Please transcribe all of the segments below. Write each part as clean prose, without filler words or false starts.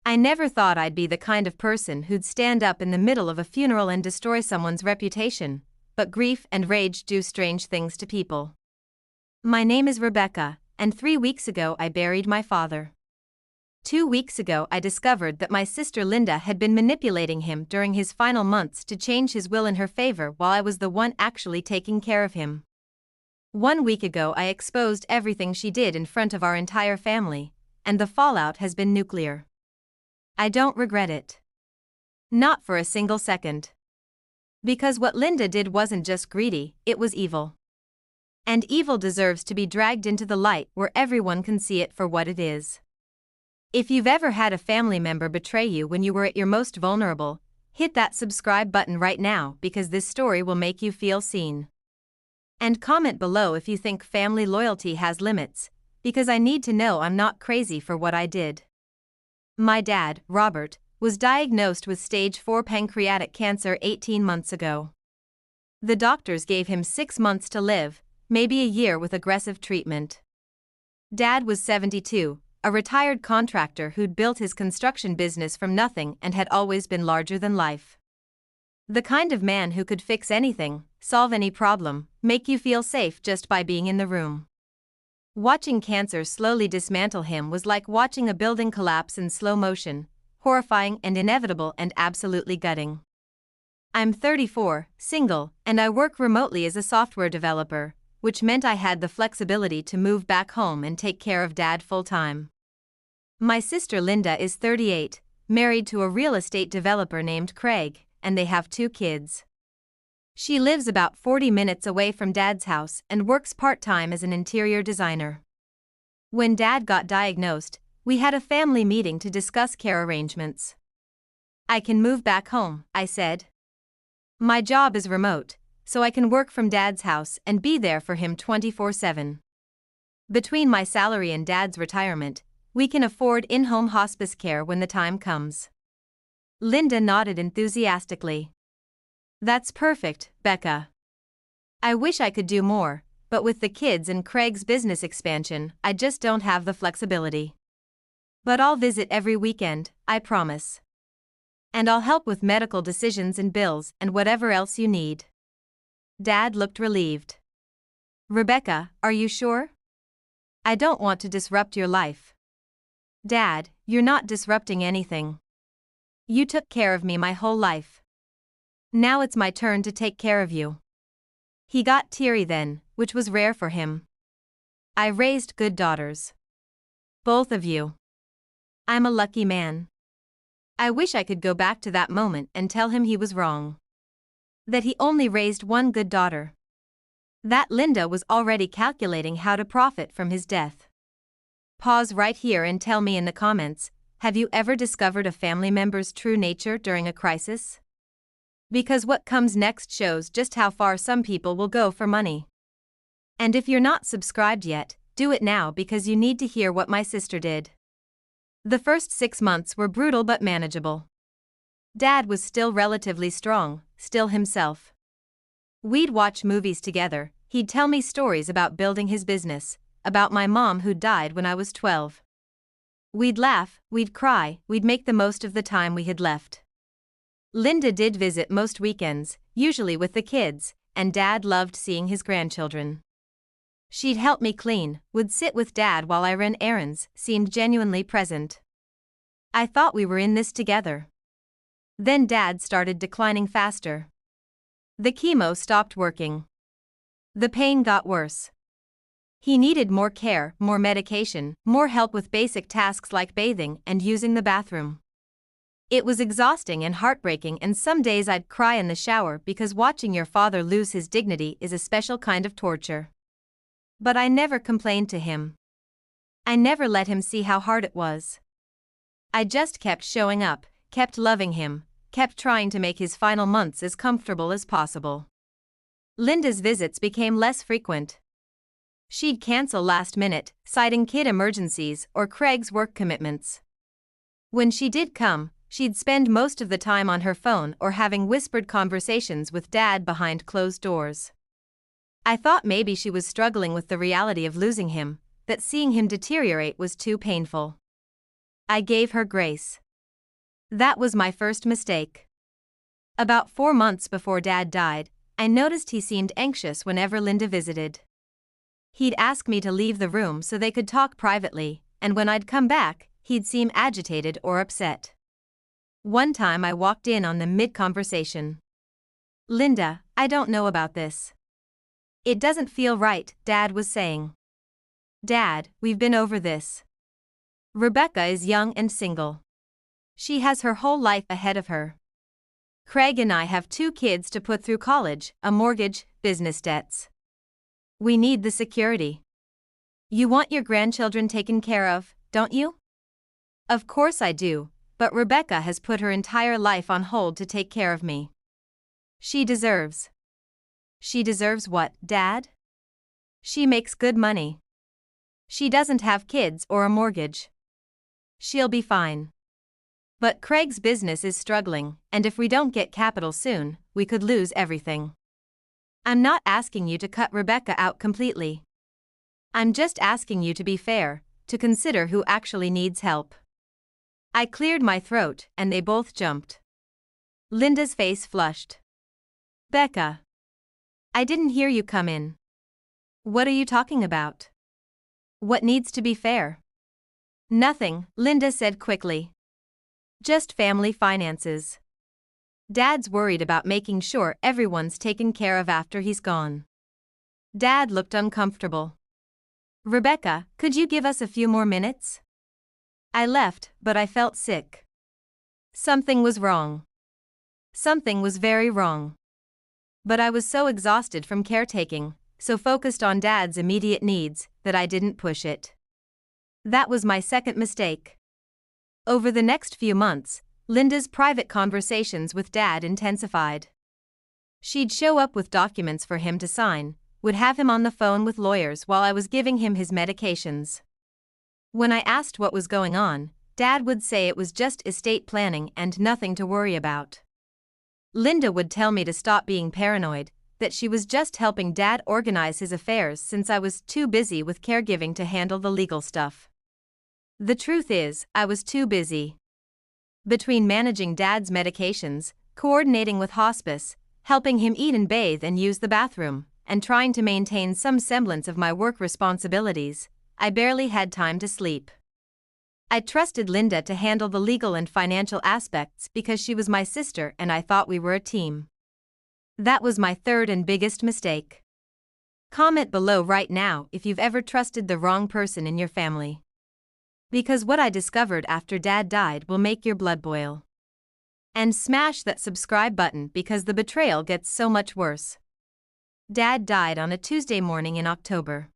I never thought I'd be the kind of person who'd stand up in the middle of a funeral and destroy someone's reputation, but grief and rage do strange things to people. My name is Rebecca, and 3 weeks ago I buried my father. 2 weeks ago I discovered that my sister Linda had been manipulating him during his final months to change his will in her favor while I was the one actually taking care of him. 1 week ago I exposed everything she did in front of our entire family, and the fallout has been nuclear. I don't regret it. Not for a single second. Because what Linda did wasn't just greedy, it was evil. And evil deserves to be dragged into the light where everyone can see it for what it is. If you've ever had a family member betray you when you were at your most vulnerable, hit that subscribe button right now because this story will make you feel seen. And comment below if you think family loyalty has limits, because I need to know I'm not crazy for what I did. My dad, Robert, was diagnosed with stage 4 pancreatic cancer 18 months ago. The doctors gave him 6 months to live, maybe a year with aggressive treatment. Dad was 72, a retired contractor who'd built his construction business from nothing and had always been larger than life. The kind of man who could fix anything, solve any problem, make you feel safe just by being in the room. Watching cancer slowly dismantle him was like watching a building collapse in slow motion, horrifying and inevitable and absolutely gutting. I'm 34, single, and I work remotely as a software developer, which meant I had the flexibility to move back home and take care of Dad full-time. My sister Linda is 38, married to a real estate developer named Craig, and they have 2 kids. She lives about 40 minutes away from Dad's house and works part-time as an interior designer. When Dad got diagnosed, we had a family meeting to discuss care arrangements. I can move back home, I said. My job is remote, so I can work from Dad's house and be there for him 24/7. Between my salary and Dad's retirement, we can afford in-home hospice care when the time comes. Linda nodded enthusiastically. That's perfect, Becca. I wish I could do more, but with the kids and Craig's business expansion, I just don't have the flexibility. But I'll visit every weekend, I promise. And I'll help with medical decisions and bills and whatever else you need. Dad looked relieved. Rebecca, are you sure? I don't want to disrupt your life. Dad, you're not disrupting anything. You took care of me my whole life. Now it's my turn to take care of you. He got teary then, which was rare for him. I raised good daughters. Both of you. I'm a lucky man. I wish I could go back to that moment and tell him he was wrong. That he only raised one good daughter. That Linda was already calculating how to profit from his death. Pause right here and tell me in the comments, have you ever discovered a family member's true nature during a crisis? Because what comes next shows just how far some people will go for money. And if you're not subscribed yet, do it now because you need to hear what my sister did. The first 6 months were brutal but manageable. Dad was still relatively strong, still himself. We'd watch movies together, he'd tell me stories about building his business, about my mom who died when I was 12. We'd laugh, we'd cry, we'd make the most of the time we had left. Linda did visit most weekends, usually with the kids, and Dad loved seeing his grandchildren. She'd help me clean, would sit with Dad while I ran errands, seemed genuinely present. I thought we were in this together. Then Dad started declining faster. The chemo stopped working. The pain got worse. He needed more care, more medication, more help with basic tasks like bathing and using the bathroom. It was exhausting and heartbreaking, and some days I'd cry in the shower because watching your father lose his dignity is a special kind of torture. But I never complained to him. I never let him see how hard it was. I just kept showing up, kept loving him, kept trying to make his final months as comfortable as possible. Linda's visits became less frequent. She'd cancel last minute, citing kid emergencies or Craig's work commitments. When she did come, she'd spend most of the time on her phone or having whispered conversations with Dad behind closed doors. I thought maybe she was struggling with the reality of losing him, that seeing him deteriorate was too painful. I gave her grace. That was my first mistake. About 4 months before Dad died, I noticed he seemed anxious whenever Linda visited. He'd ask me to leave the room so they could talk privately, and when I'd come back, he'd seem agitated or upset. One time I walked in on them mid-conversation. "Linda, I don't know about this. It doesn't feel right," Dad was saying. "Dad, we've been over this. Rebecca is young and single. She has her whole life ahead of her. Craig and I have 2 kids to put through college, a mortgage, business debts. We need the security. You want your grandchildren taken care of, don't you?" "Of course I do, but Rebecca has put her entire life on hold to take care of me. She deserves." "She deserves what, Dad?" "She makes good money. She doesn't have kids or a mortgage. She'll be fine. But Craig's business is struggling, and if we don't get capital soon, we could lose everything. I'm not asking you to cut Rebecca out completely. I'm just asking you to be fair, to consider who actually needs help." I cleared my throat, and they both jumped. Linda's face flushed. "Becca. I didn't hear you come in. What are you talking about? What needs to be fair?" "Nothing," Linda said quickly. "Just family finances. Dad's worried about making sure everyone's taken care of after he's gone." Dad looked uncomfortable. "Rebecca, could you give us a few more minutes?" I left, but I felt sick. Something was wrong. Something was very wrong. But I was so exhausted from caretaking, so focused on Dad's immediate needs, that I didn't push it. That was my second mistake. Over the next few months, Linda's private conversations with Dad intensified. She'd show up with documents for him to sign, would have him on the phone with lawyers while I was giving him his medications. When I asked what was going on, Dad would say it was just estate planning and nothing to worry about. Linda would tell me to stop being paranoid, that she was just helping Dad organize his affairs since I was too busy with caregiving to handle the legal stuff. The truth is, I was too busy. Between managing Dad's medications, coordinating with hospice, helping him eat and bathe and use the bathroom, and trying to maintain some semblance of my work responsibilities, I barely had time to sleep. I trusted Linda to handle the legal and financial aspects because she was my sister and I thought we were a team. That was my third and biggest mistake. Comment below right now if you've ever trusted the wrong person in your family. Because what I discovered after Dad died will make your blood boil. And smash that subscribe button because the betrayal gets so much worse. Dad died on a Tuesday morning in October.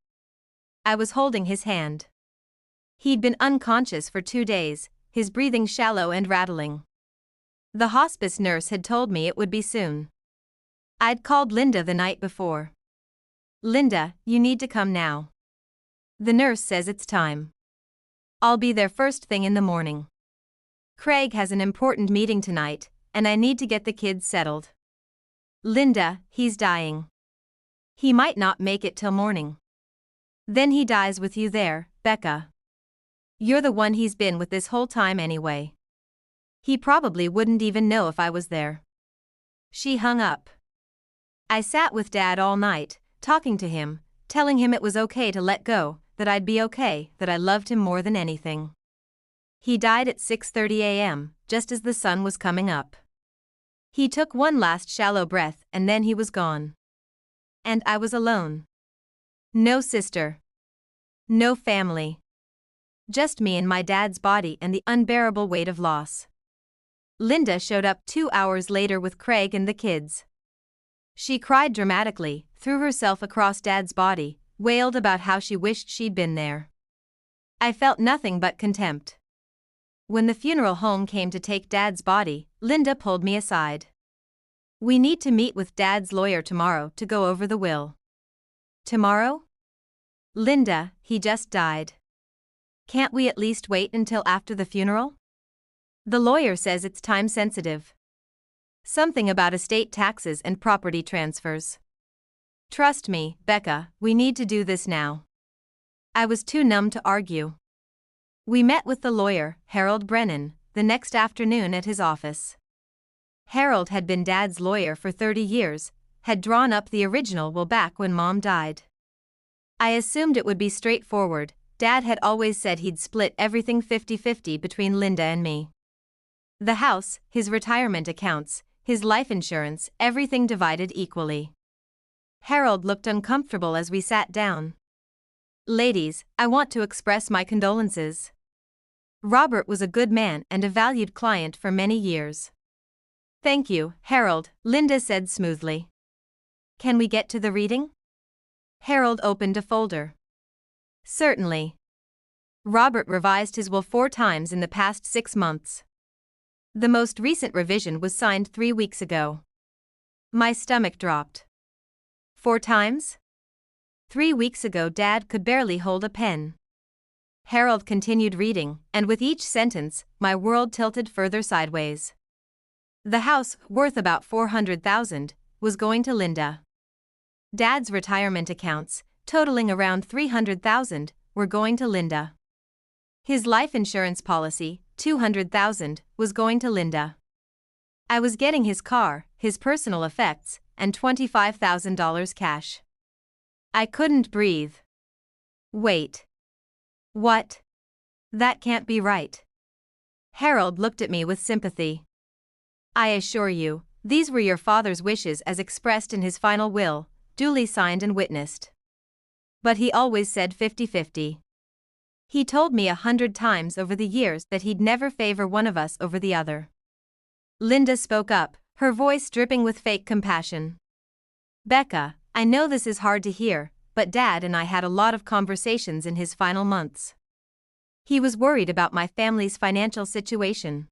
I was holding his hand. He'd been unconscious for 2 days, his breathing shallow and rattling. The hospice nurse had told me it would be soon. I'd called Linda the night before. "Linda, you need to come now. The nurse says it's time. I'll be there first thing in the morning. Craig has an important meeting tonight, and I need to get the kids settled. Linda, he's dying. He might not make it till morning. Then he dies with you there, Becca. You're the one he's been with this whole time anyway. He probably wouldn't even know if I was there." She hung up. I sat with Dad all night, talking to him, telling him it was okay to let go, that I'd be okay, that I loved him more than anything. He died at 6:30 a.m., just as the sun was coming up. He took one last shallow breath and then he was gone. And I was alone. No sister. No family. Just me and my dad's body and the unbearable weight of loss. Linda showed up 2 hours later with Craig and the kids. She cried dramatically, threw herself across Dad's body, wailed about how she wished she'd been there. I felt nothing but contempt. When the funeral home came to take Dad's body, Linda pulled me aside. "We need to meet with Dad's lawyer tomorrow to go over the will." "Tomorrow?" "Linda, he just died. Can't we at least wait until after the funeral? The lawyer says it's time sensitive. Something about estate taxes and property transfers. Trust me, Becca, we need to do this now." I was too numb to argue. We met with the lawyer, Harold Brennan, the next afternoon at his office. Harold had been Dad's lawyer for 30 years, had drawn up the original will back when Mom died. I assumed it would be straightforward. Dad had always said he'd split everything 50-50 between Linda and me. The house, his retirement accounts, his life insurance, everything divided equally. Harold looked uncomfortable as we sat down. Ladies, I want to express my condolences. Robert was a good man and a valued client for many years. Thank you, Harold, Linda said smoothly. Can we get to the reading? Harold opened a folder. Certainly. Robert revised his will 4 times in the past 6 months. The most recent revision was signed 3 weeks ago. My stomach dropped. 4 times? 3 weeks ago Dad could barely hold a pen. Harold continued reading, and with each sentence, my world tilted further sideways. The house, worth about $400,000, was going to Linda. Dad's retirement accounts, totaling around $300,000, were going to Linda. His life insurance policy, $200,000, was going to Linda. I was getting his car, his personal effects, and $25,000 cash. I couldn't breathe. Wait. What? That can't be right. Harold looked at me with sympathy. I assure you, these were your father's wishes as expressed in his final will, duly signed and witnessed. But he always said 50-50. He told me 100 times over the years that he'd never favor one of us over the other. Linda spoke up, her voice dripping with fake compassion. Becca, I know this is hard to hear, but Dad and I had a lot of conversations in his final months. He was worried about my family's financial situation.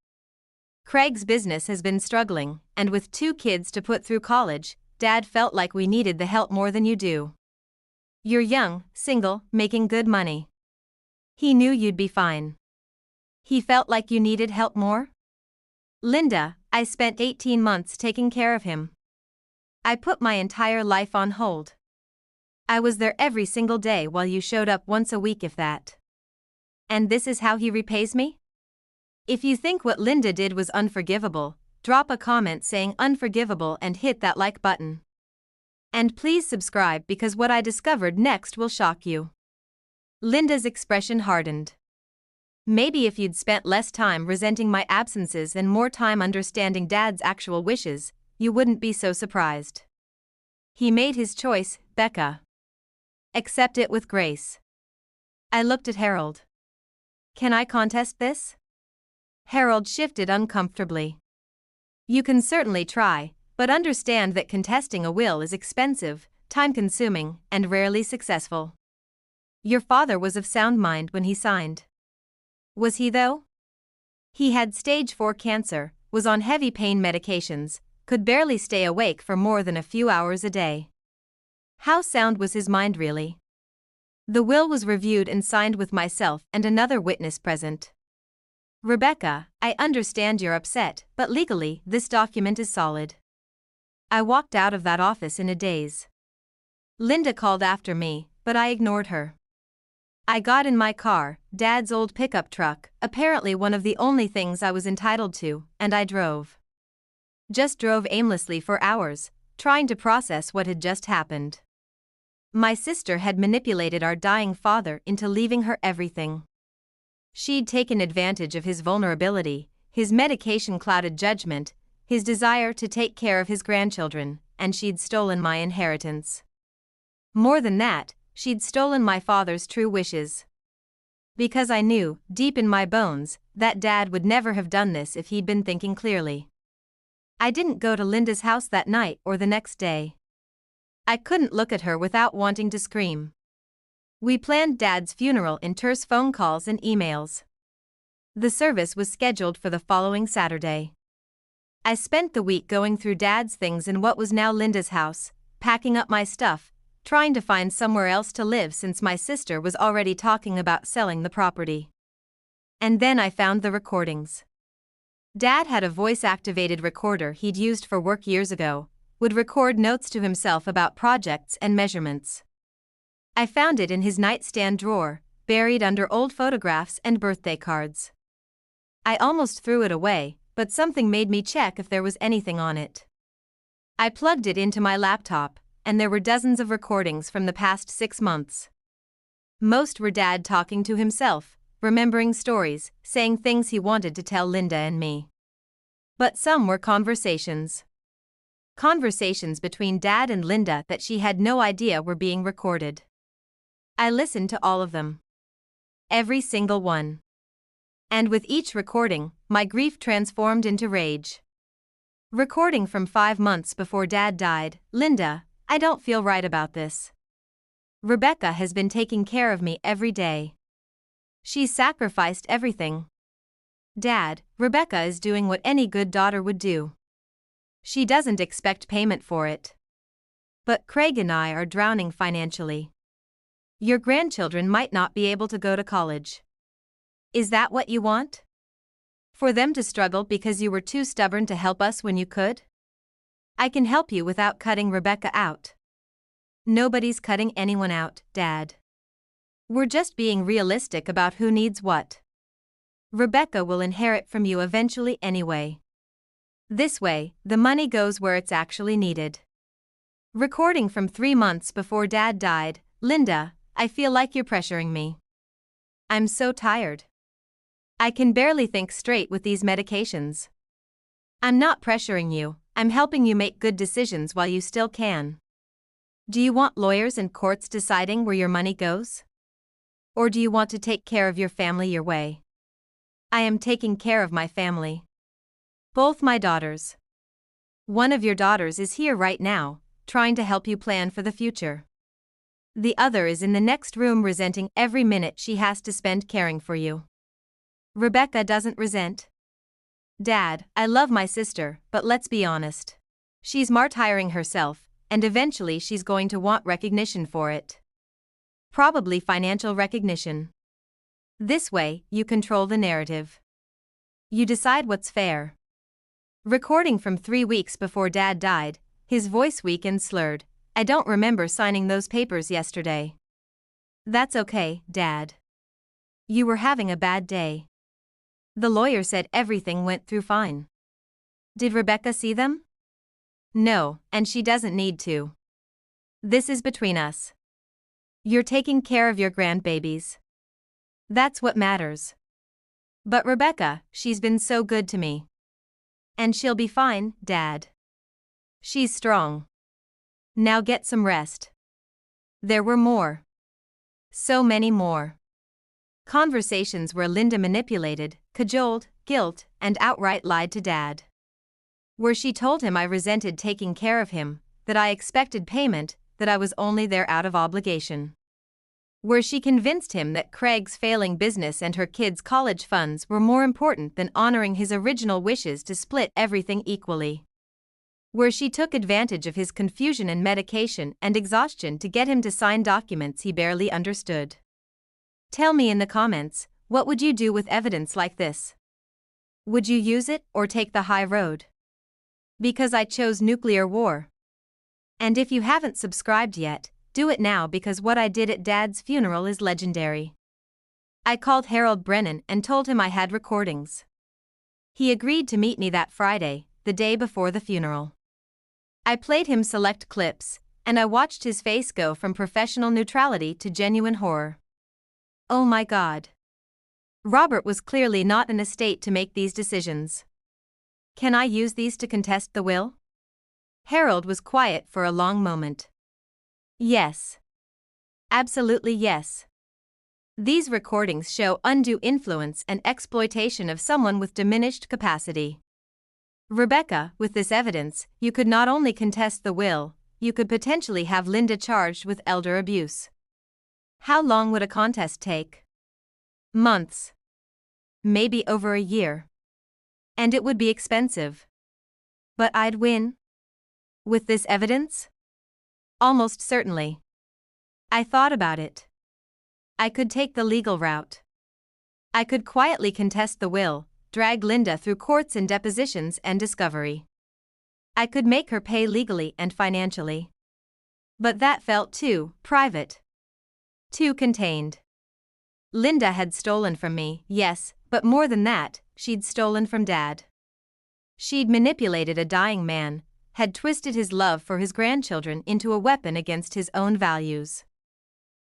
Craig's business has been struggling, and with 2 kids to put through college, Dad felt like we needed the help more than you do. You're young, single, making good money. He knew you'd be fine. He felt like you needed help more? Linda, I spent 18 months taking care of him. I put my entire life on hold. I was there every single day while you showed up once a week if that. And this is how he repays me? If you think what Linda did was unforgivable, drop a comment saying unforgivable and hit that like button. And please subscribe because what I discovered next will shock you. Linda's expression hardened. Maybe if you'd spent less time resenting my absences and more time understanding Dad's actual wishes, you wouldn't be so surprised. He made his choice, Becca. Accept it with grace. I looked at Harold. Can I contest this? Harold shifted uncomfortably. You can certainly try, but understand that contesting a will is expensive, time-consuming, and rarely successful. Your father was of sound mind when he signed. Was he though? He had stage 4 cancer, was on heavy pain medications, could barely stay awake for more than a few hours a day. How sound was his mind really? The will was reviewed and signed with myself and another witness present. Rebecca, I understand you're upset, but legally, this document is solid. I walked out of that office in a daze. Linda called after me, but I ignored her. I got in my car, Dad's old pickup truck, apparently one of the only things I was entitled to, and I drove. Just drove aimlessly for hours, trying to process what had just happened. My sister had manipulated our dying father into leaving her everything. She'd taken advantage of his vulnerability, his medication-clouded judgment, his desire to take care of his grandchildren, and she'd stolen my inheritance. More than that, she'd stolen my father's true wishes. Because I knew, deep in my bones, that Dad would never have done this if he'd been thinking clearly. I didn't go to Linda's house that night or the next day. I couldn't look at her without wanting to scream. We planned Dad's funeral in terse phone calls and emails. The service was scheduled for the following Saturday. I spent the week going through Dad's things in what was now Linda's house, packing up my stuff, trying to find somewhere else to live since my sister was already talking about selling the property. And then I found the recordings. Dad had a voice-activated recorder he'd used for work years ago, would record notes to himself about projects and measurements. I found it in his nightstand drawer, buried under old photographs and birthday cards. I almost threw it away, but something made me check if there was anything on it. I plugged it into my laptop, and there were dozens of recordings from the past 6 months. Most were Dad talking to himself, remembering stories, saying things he wanted to tell Linda and me. But some were conversations. Conversations between Dad and Linda that she had no idea were being recorded. I listened to all of them. Every single one. And with each recording, my grief transformed into rage. Recording from 5 months before Dad died. Linda, I don't feel right about this. Rebecca has been taking care of me every day. She's sacrificed everything. Dad, Rebecca is doing what any good daughter would do. She doesn't expect payment for it. But Craig and I are drowning financially. Your grandchildren might not be able to go to college. Is that what you want? For them to struggle because you were too stubborn to help us when you could? I can help you without cutting Rebecca out. Nobody's cutting anyone out, Dad. We're just being realistic about who needs what. Rebecca will inherit from you eventually anyway. This way, the money goes where it's actually needed. Recording from 3 months before Dad died. Linda, I feel like you're pressuring me. I'm so tired. I can barely think straight with these medications. I'm not pressuring you, I'm helping you make good decisions while you still can. Do you want lawyers and courts deciding where your money goes? Or do you want to take care of your family your way? I am taking care of my family. Both my daughters. One of your daughters is here right now, trying to help you plan for the future. The other is in the next room resenting every minute she has to spend caring for you. Rebecca doesn't resent. Dad, I love my sister, but let's be honest. She's martyring herself, and eventually she's going to want recognition for it. Probably financial recognition. This way, you control the narrative. You decide what's fair. Recording from 3 weeks before Dad died, his voice weak and slurred. I don't remember signing those papers yesterday. That's okay, Dad. You were having a bad day. The lawyer said everything went through fine. Did Rebecca see them? No, and she doesn't need to. This is between us. You're taking care of your grandbabies. That's what matters. But Rebecca, she's been so good to me. And she'll be fine, Dad. She's strong. Now get some rest. There were more. So many more. Conversations where Linda manipulated, cajoled, guilt, and outright lied to Dad. Where she told him I resented taking care of him, that I expected payment, that I was only there out of obligation. Where she convinced him that Craig's failing business and her kids' college funds were more important than honoring his original wishes to split everything equally. Where she took advantage of his confusion and medication and exhaustion to get him to sign documents he barely understood. Tell me in the comments, what would you do with evidence like this? Would you use it or take the high road? Because I chose nuclear war. And if you haven't subscribed yet, do it now because what I did at Dad's funeral is legendary. I called Harold Brennan and told him I had recordings. He agreed to meet me that Friday, the day before the funeral. I played him select clips, and I watched his face go from professional neutrality to genuine horror. Oh my God. Robert was clearly not in a state to make these decisions. Can I use these to contest the will? Harold was quiet for a long moment. Yes. Absolutely yes. These recordings show undue influence and exploitation of someone with diminished capacity. Rebecca, with this evidence, you could not only contest the will, you could potentially have Linda charged with elder abuse. How long would a contest take? Months. Maybe over a year. And it would be expensive. But I'd win? With this evidence? Almost certainly. I thought about it. I could take the legal route. I could quietly contest the will, drag Linda through courts and depositions and discovery. I could make her pay legally and financially. But that felt too private. Too contained. Linda had stolen from me, yes, But more than that, she'd stolen from Dad. She'd manipulated a dying man, had twisted his love for his grandchildren into a weapon against his own values.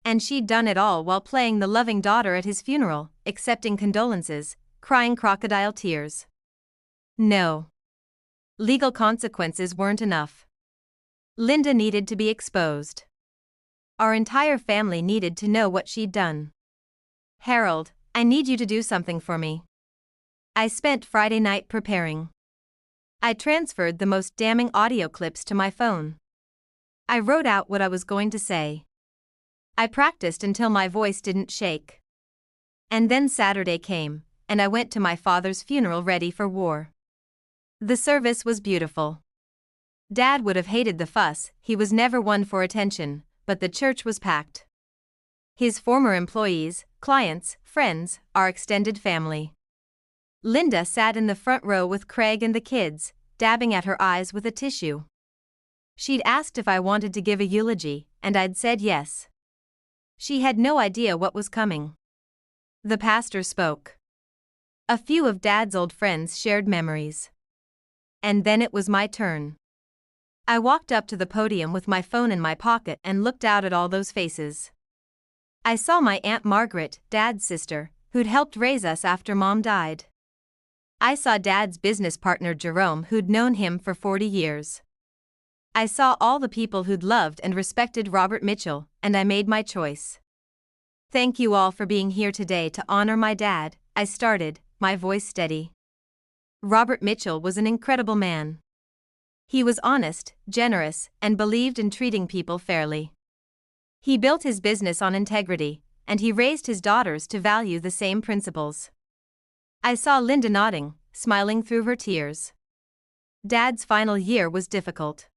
And she'd done it all while playing the loving daughter at his funeral, accepting condolences, crying crocodile tears. No. Legal consequences weren't enough. Linda needed to be exposed. Our entire family needed to know what she'd done. Harold, I need you to do something for me. I spent Friday night preparing. I transferred the most damning audio clips to my phone. I wrote out what I was going to say. I practiced until my voice didn't shake. And then Saturday came, and I went to my father's funeral ready for war. The service was beautiful. Dad would have hated the fuss, he was never one for attention, but the church was packed. His former employees, clients, friends, our extended family. Linda sat in the front row with Craig and the kids, dabbing at her eyes with a tissue. She'd asked if I wanted to give a eulogy, and I'd said yes. She had no idea what was coming. The pastor spoke. A few of Dad's old friends shared memories. And then it was my turn. I walked up to the podium with my phone in my pocket and looked out at all those faces. I saw my Aunt Margaret, Dad's sister, who'd helped raise us after Mom died. I saw Dad's business partner Jerome, who'd known him for 40 years. I saw all the people who'd loved and respected Robert Mitchell, and I made my choice. Thank you all for being here today to honor my dad, I started, my voice steady. Robert Mitchell was an incredible man. He was honest, generous, and believed in treating people fairly. He built his business on integrity, and he raised his daughters to value the same principles. I saw Linda nodding, smiling through her tears. Dad's final year was difficult.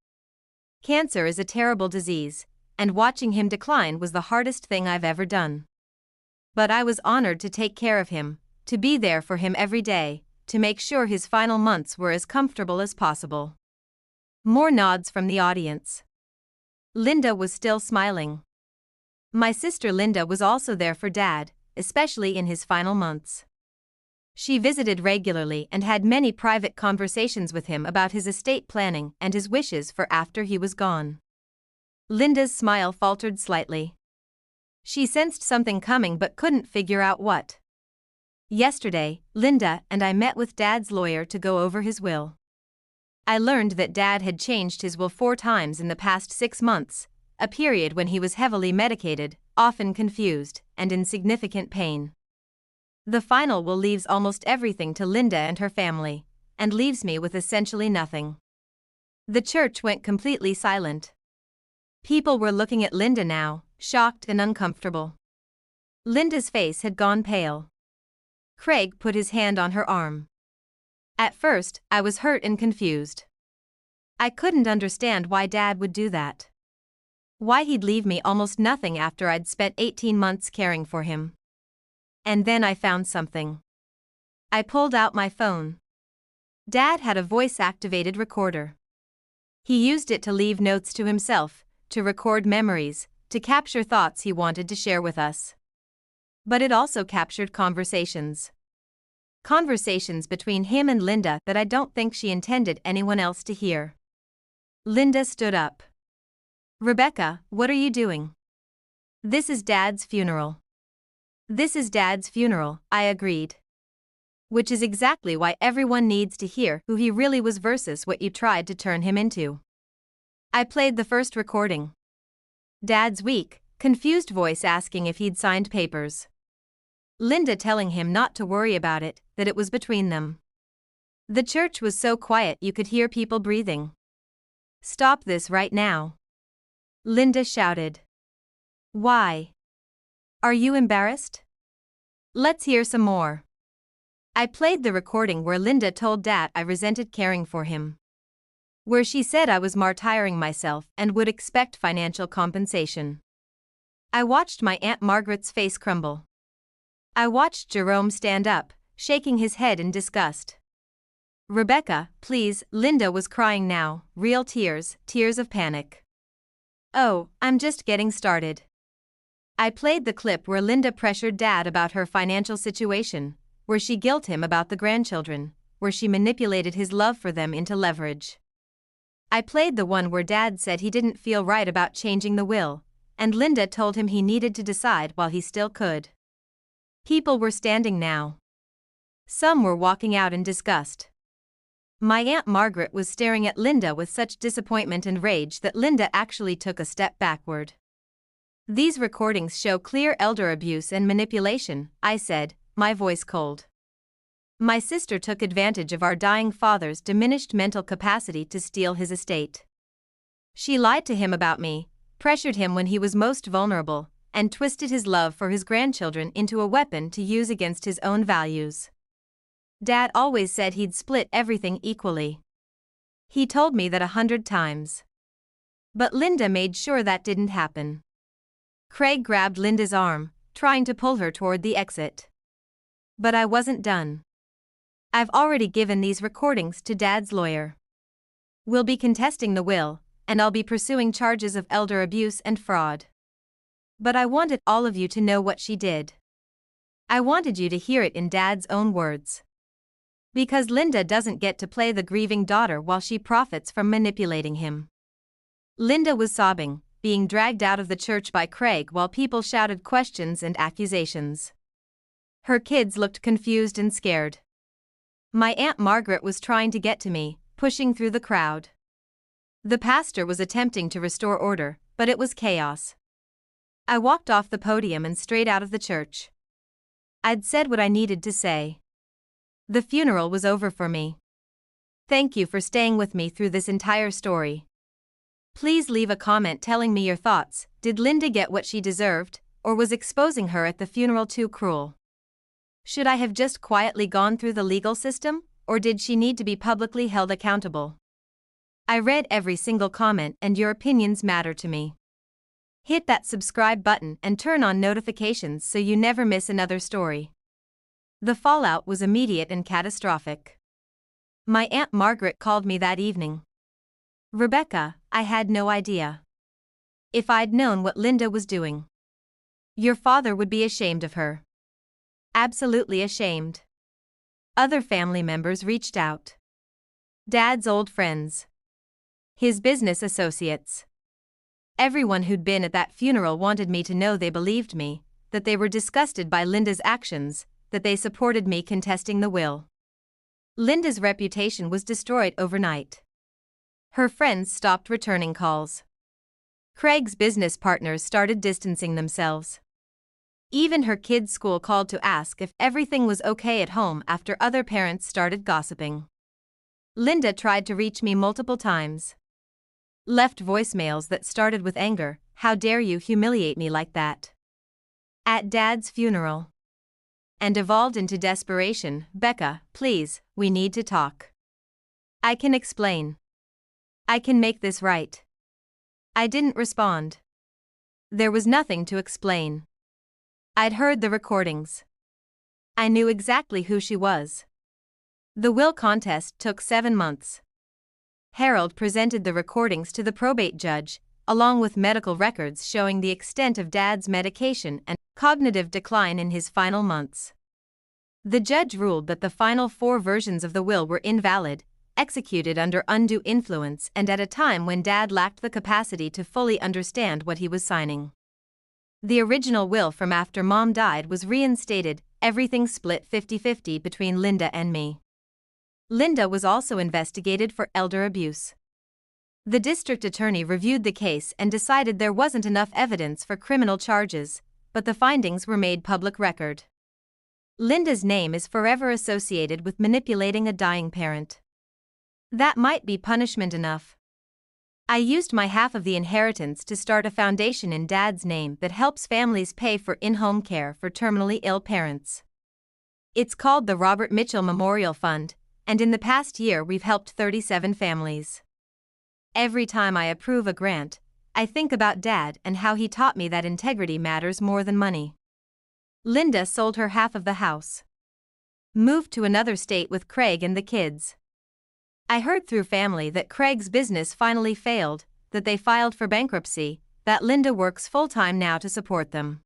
Cancer is a terrible disease, and watching him decline was the hardest thing I've ever done. But I was honored to take care of him, to be there for him every day, to make sure his final months were as comfortable as possible. More nods from the audience. Linda was still smiling. My sister Linda was also there for Dad, especially in his final months. She visited regularly and had many private conversations with him about his estate planning and his wishes for after he was gone. Linda's smile faltered slightly. She sensed something coming but couldn't figure out what. Yesterday, Linda and I met with Dad's lawyer to go over his will. I learned that Dad had changed his will 4 times in the past 6 months, a period when he was heavily medicated, often confused, and in significant pain. The final will leaves almost everything to Linda and her family, and leaves me with essentially nothing. The church went completely silent. People were looking at Linda now, shocked and uncomfortable. Linda's face had gone pale. Craig put his hand on her arm. At first, I was hurt and confused. I couldn't understand why Dad would do that. Why he'd leave me almost nothing after I'd spent 18 months caring for him. And then I found something. I pulled out my phone. Dad had a voice-activated recorder. He used it to leave notes to himself, to record memories, to capture thoughts he wanted to share with us. But it also captured conversations. Conversations between him and Linda that I don't think she intended anyone else to hear. Linda stood up. Rebecca, what are you doing? This is Dad's funeral. This is Dad's funeral, I agreed. Which is exactly why everyone needs to hear who he really was versus what you tried to turn him into. I played the first recording. Dad's weak, confused voice asking if he'd signed papers. Linda telling him not to worry about it, that it was between them. The church was so quiet you could hear people breathing. Stop this right now. Linda shouted. Why? Are you embarrassed? Let's hear some more. I played the recording where Linda told Dad I resented caring for him. Where she said I was martyring myself and would expect financial compensation. I watched my Aunt Margaret's face crumble. I watched Jerome stand up, shaking his head in disgust. Rebecca, please, Linda was crying now, real tears, tears of panic. Oh, I'm just getting started. I played the clip where Linda pressured Dad about her financial situation, where she guilted him about the grandchildren, where she manipulated his love for them into leverage. I played the one where Dad said he didn't feel right about changing the will, and Linda told him he needed to decide while he still could. People were standing now. Some were walking out in disgust. My Aunt Margaret was staring at Linda with such disappointment and rage that Linda actually took a step backward. These recordings show clear elder abuse and manipulation, I said, my voice cold. My sister took advantage of our dying father's diminished mental capacity to steal his estate. She lied to him about me, pressured him when he was most vulnerable, and twisted his love for his grandchildren into a weapon to use against his own values. Dad always said he'd split everything equally. He told me that 100 times. But Linda made sure that didn't happen. Craig grabbed Linda's arm, trying to pull her toward the exit. But I wasn't done. I've already given these recordings to Dad's lawyer. We'll be contesting the will, and I'll be pursuing charges of elder abuse and fraud. But I wanted all of you to know what she did. I wanted you to hear it in Dad's own words. Because Linda doesn't get to play the grieving daughter while she profits from manipulating him. Linda was sobbing, being dragged out of the church by Craig while people shouted questions and accusations. Her kids looked confused and scared. My Aunt Margaret was trying to get to me, pushing through the crowd. The pastor was attempting to restore order, but it was chaos. I walked off the podium and straight out of the church. I'd said what I needed to say. The funeral was over for me. Thank you for staying with me through this entire story. Please leave a comment telling me your thoughts. Did Linda get what she deserved, or was exposing her at the funeral too cruel? Should I have just quietly gone through the legal system, or did she need to be publicly held accountable? I read every single comment and your opinions matter to me. Hit that subscribe button and turn on notifications so you never miss another story. The fallout was immediate and catastrophic. My Aunt Margaret called me that evening. Rebecca, I had no idea. If I'd known what Linda was doing. Your father would be ashamed of her. Absolutely ashamed. Other family members reached out. Dad's old friends. His business associates. Everyone who'd been at that funeral wanted me to know they believed me, that they were disgusted by Linda's actions, that they supported me contesting the will. Linda's reputation was destroyed overnight. Her friends stopped returning calls. Craig's business partners started distancing themselves. Even her kids' school called to ask if everything was okay at home after other parents started gossiping. Linda tried to reach me multiple times. Left voicemails that started with anger, "How dare you humiliate me like that?" At Dad's funeral. And evolved into desperation, "Becca, please, we need to talk. I can explain. I can make this right." I didn't respond. There was nothing to explain. I'd heard the recordings. I knew exactly who she was. The will contest took 7 months. Harold presented the recordings to the probate judge, along with medical records showing the extent of Dad's medication and cognitive decline in his final months. The judge ruled that the final 4 versions of the will were invalid, executed under undue influence and at a time when Dad lacked the capacity to fully understand what he was signing. The original will from after Mom died was reinstated, everything split 50-50 between Linda and me. Linda was also investigated for elder abuse. The district attorney reviewed the case and decided there wasn't enough evidence for criminal charges, but the findings were made public record. Linda's name is forever associated with manipulating a dying parent. That might be punishment enough. I used my half of the inheritance to start a foundation in Dad's name that helps families pay for in-home care for terminally ill parents. It's called the Robert Mitchell Memorial Fund, and in the past year we've helped 37 families. Every time I approve a grant, I think about Dad and how he taught me that integrity matters more than money. Linda sold her half of the house. Moved to another state with Craig and the kids. I heard through family that Craig's business finally failed, that they filed for bankruptcy, that Linda works full-time now to support them.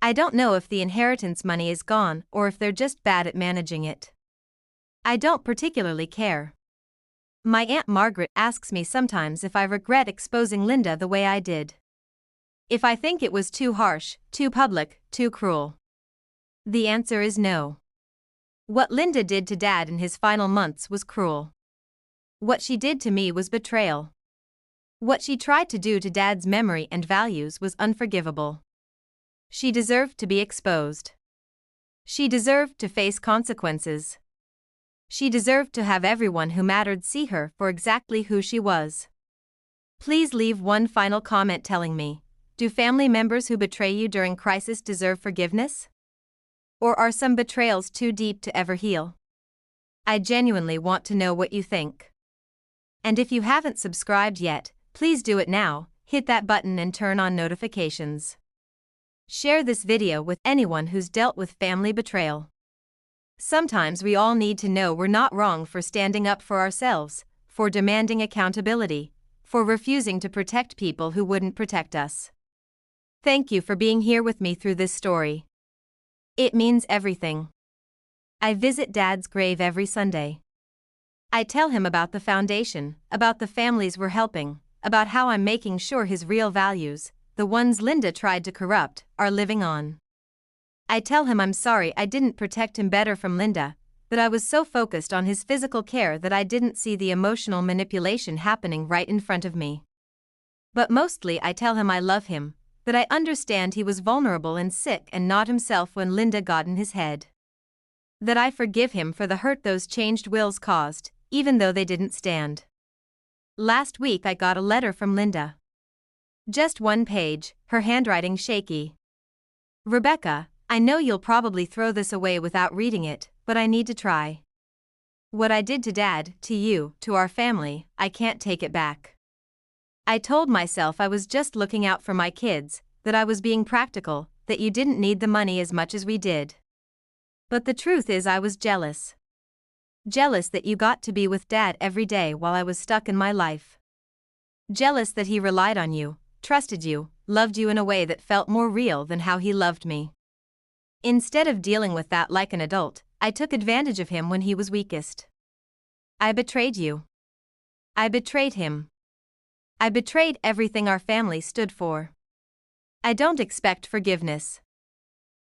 I don't know if the inheritance money is gone or if they're just bad at managing it. I don't particularly care. My Aunt Margaret asks me sometimes if I regret exposing Linda the way I did. If I think it was too harsh, too public, too cruel. The answer is no. What Linda did to Dad in his final months was cruel. What she did to me was betrayal. What she tried to do to Dad's memory and values was unforgivable. She deserved to be exposed. She deserved to face consequences. She deserved to have everyone who mattered see her for exactly who she was. Please leave one final comment telling me, do family members who betray you during crisis deserve forgiveness? Or are some betrayals too deep to ever heal? I genuinely want to know what you think. And if you haven't subscribed yet, please do it now, hit that button and turn on notifications. Share this video with anyone who's dealt with family betrayal. Sometimes we all need to know we're not wrong for standing up for ourselves, for demanding accountability, for refusing to protect people who wouldn't protect us. Thank you for being here with me through this story. It means everything. I visit Dad's grave every Sunday. I tell him about the foundation, about the families we're helping, about how I'm making sure his real values, the ones Linda tried to corrupt, are living on. I tell him I'm sorry I didn't protect him better from Linda, that I was so focused on his physical care that I didn't see the emotional manipulation happening right in front of me. But mostly I tell him I love him, that I understand he was vulnerable and sick and not himself when Linda got in his head. That I forgive him for the hurt those changed wills caused, even though they didn't stand. Last week I got a letter from Linda. Just one page, her handwriting shaky. Rebecca, I know you'll probably throw this away without reading it, but I need to try. What I did to Dad, to you, to our family, I can't take it back. I told myself I was just looking out for my kids, that I was being practical, that you didn't need the money as much as we did. But the truth is I was jealous. Jealous that you got to be with Dad every day while I was stuck in my life. Jealous that he relied on you, trusted you, loved you in a way that felt more real than how he loved me. Instead of dealing with that like an adult, I took advantage of him when he was weakest. I betrayed you. I betrayed him. I betrayed everything our family stood for. I don't expect forgiveness.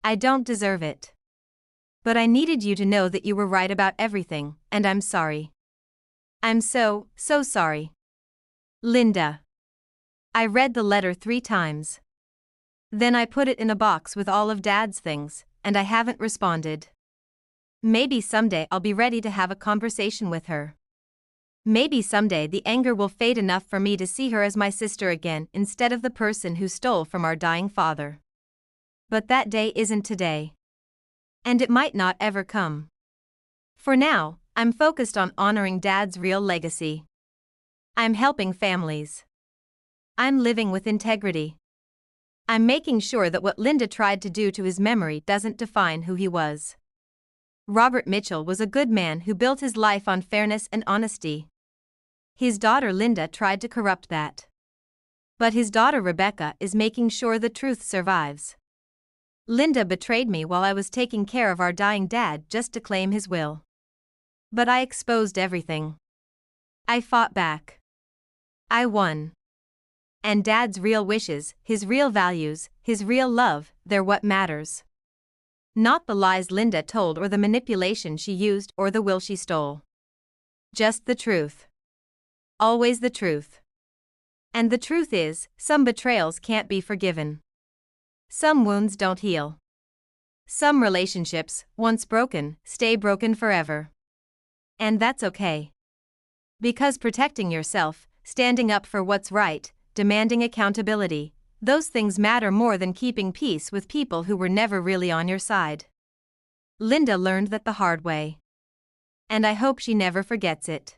I don't deserve it. But I needed you to know that you were right about everything, and I'm sorry. I'm so sorry. Linda. I read the letter 3 times. Then I put it in a box with all of Dad's things, and I haven't responded. Maybe someday I'll be ready to have a conversation with her. Maybe someday the anger will fade enough for me to see her as my sister again instead of the person who stole from our dying father. But that day isn't today. And it might not ever come. For now, I'm focused on honoring Dad's real legacy. I'm helping families. I'm living with integrity. I'm making sure that what Linda tried to do to his memory doesn't define who he was. Robert Mitchell was a good man who built his life on fairness and honesty. His daughter Linda tried to corrupt that. But his daughter Rebecca is making sure the truth survives. Linda betrayed me while I was taking care of our dying dad just to claim his will. But I exposed everything. I fought back. I won. And Dad's real wishes, his real values, his real love, they're what matters. Not the lies Linda told or the manipulation she used or the will she stole. Just the truth. Always the truth. And the truth is, some betrayals can't be forgiven. Some wounds don't heal. Some relationships, once broken, stay broken forever. And that's okay. Because protecting yourself, standing up for what's right, demanding accountability, those things matter more than keeping peace with people who were never really on your side. Linda learned that the hard way. And I hope she never forgets it.